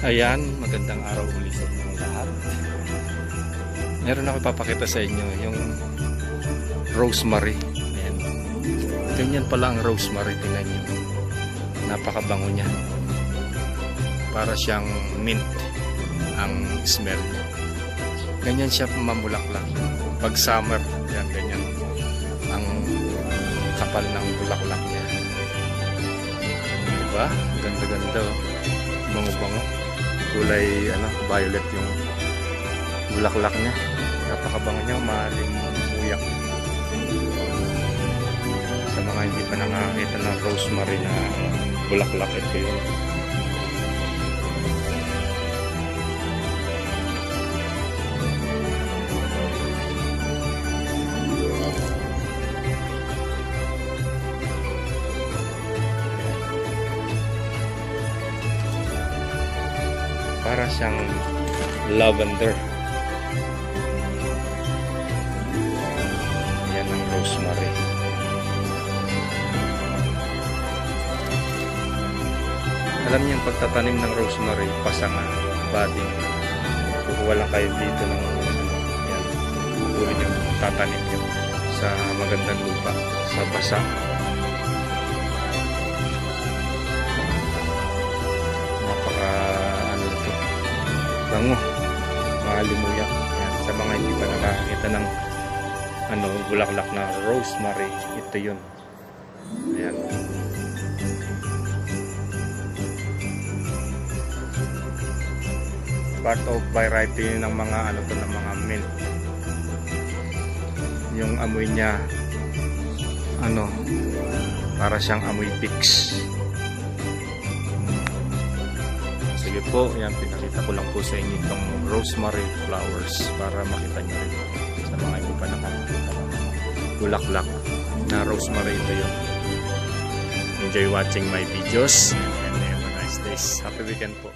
Ayan, magandang araw ulit sa inyong lahat. Meron ako ipapakita sa inyo yung rosemary. Ayan. Ganyan pala ang rosemary, tingnan nyo. Napakabango niya. Para siyang mint ang smell. Ganyan siya mamulaklak. Pag summer, yan, ganyan ang kapal ng bulaklak niya. Diba? Ganda-ganda, oh. Bango-bango. Kulay violet yung bulaklak niya. Napakabango niya, malimuyak. Sa mga hindi pa nakakita ng rosemary na bulaklak, ito yun. Para siyang lavender. Yan ang rosemary. Alam niyo yung pagtatanim ng rosemary, pasangan, budding. Kukuha lang kayo dito ng yan. Kukuha niyo, tatanim niyo sa magandang lupa, sa basa. Bango, malimuyak. Yan. Sa mga hindi pa nakakita ng bulaklak na rosemary, ito yun. Ayan. Part of variety ng mga ng mga mint. Yung amoy niya para siyang amoy pix. Sige po, yan, pinakita ko lang po sa inyo itong rosemary flowers para makita nyo rin sa mga hindi pa nakakita ng bulaklak na rosemary. Ito yun. Enjoy watching my videos and have a nice day. Happy weekend po.